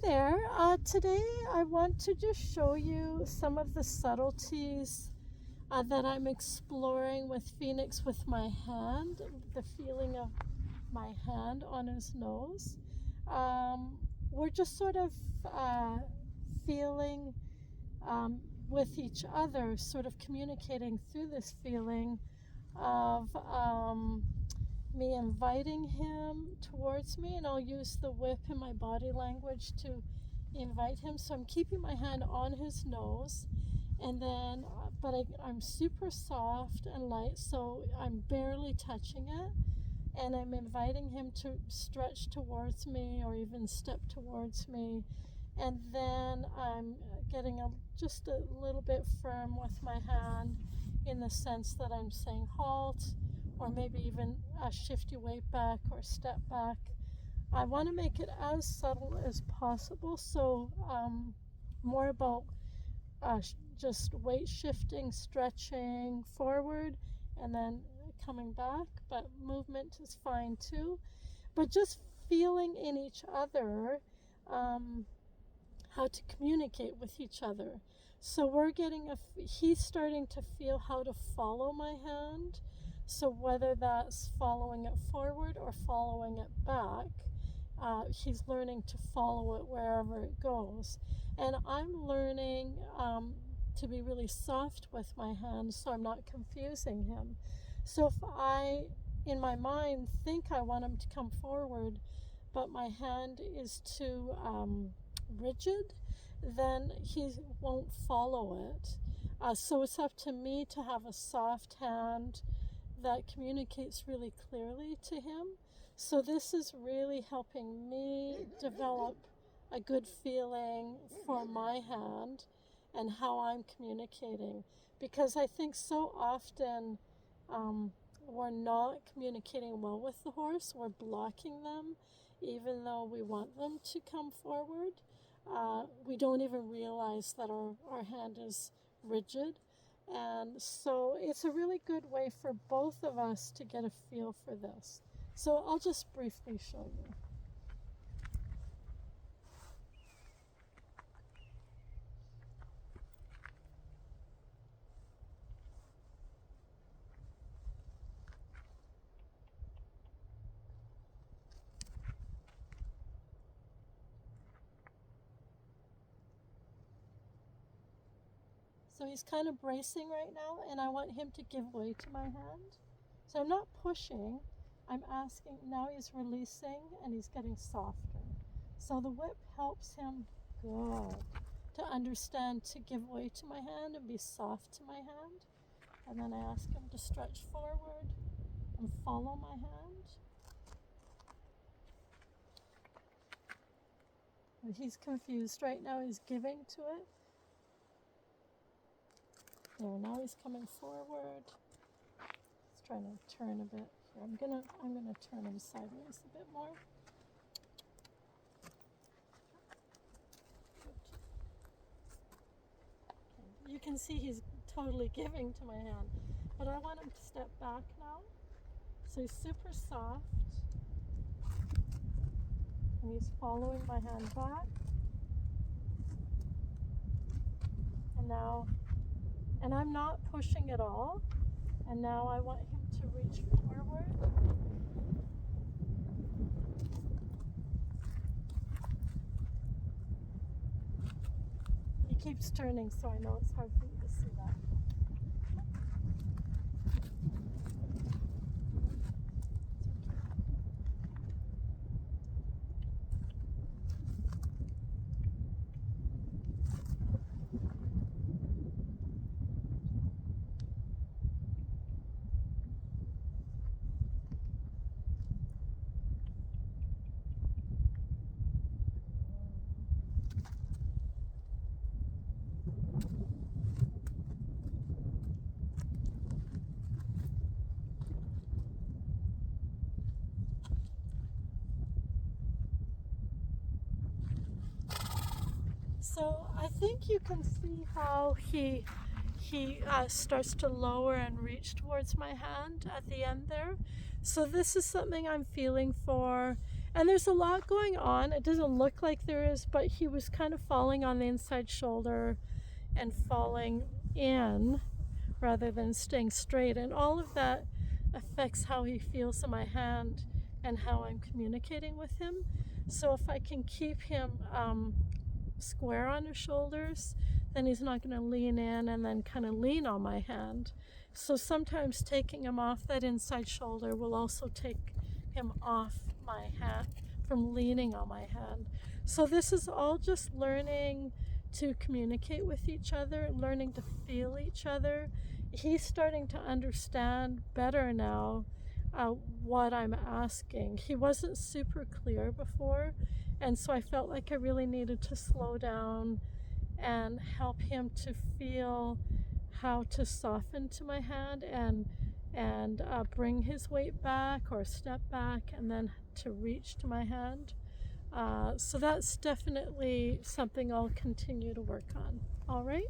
there. Today I want to just show you some of the subtleties that I'm exploring with Phoenix with my hand, the feeling of my hand on his nose. We're just sort of feeling with each other, sort of communicating through this feeling of me inviting him towards me, and I'll use the whip in my body language to invite him. So I'm keeping my hand on his nose, and then I'm super soft and light, so I'm barely touching it, and I'm inviting him to stretch towards me or even step towards me. And then I'm getting just a little bit firm with my hand in the sense that I'm saying halt, or maybe even shift your weight back or step back. I want to make it as subtle as possible, so more about just weight shifting, stretching forward, and then coming back, but movement is fine too. But just feeling in each other how to communicate with each other. So we're getting he's starting to feel how to follow my hand. So whether that's following it forward or following it back, he's learning to follow it wherever it goes. And I'm learning to be really soft with my hand so I'm not confusing him. So if I, in my mind, think I want him to come forward, but my hand is too rigid, then he won't follow it. So it's up to me to have a soft hand that communicates really clearly to him. So this is really helping me develop a good feeling for my hand and how I'm communicating, because I think so often we're not communicating well with the horse. We're blocking them even though we want them to come forward. We don't even realize that our hand is rigid. And so it's a really good way for both of us to get a feel for this. So I'll just briefly show you. So he's kind of bracing right now, and I want him to give way to my hand. So I'm not pushing, I'm asking. Now he's releasing and he's getting softer. So the whip helps him good to understand to give way to my hand and be soft to my hand. And then I ask him to stretch forward and follow my hand. And he's confused right now, he's giving to it. There, now he's coming forward. He's trying to turn a bit here. I'm gonna turn him sideways a bit more. Okay. You can see he's totally giving to my hand, but I want him to step back now. So he's super soft, and he's following my hand back. And I'm not pushing at all. And now I want him to reach forward. He keeps turning, so I know it's hard for you to see that. So I think you can see how he starts to lower and reach towards my hand at the end there. So this is something I'm feeling for, And there's a lot going on. It doesn't look like there is, but he was kind of falling on the inside shoulder and falling in rather than staying straight. And all of that affects how he feels in my hand and how I'm communicating with him. So if I can keep him square on his shoulders, then he's not going to lean in and then kind of lean on my hand. So sometimes taking him off that inside shoulder will also take him off my hand from leaning on my hand. So this is all just learning to communicate with each other, learning to feel each other. He's starting to understand better now what I'm asking. He wasn't super clear before, and so I felt like I really needed to slow down and help him to feel how to soften to my hand and bring his weight back or step back and then to reach to my hand. So that's definitely something I'll continue to work on. All right.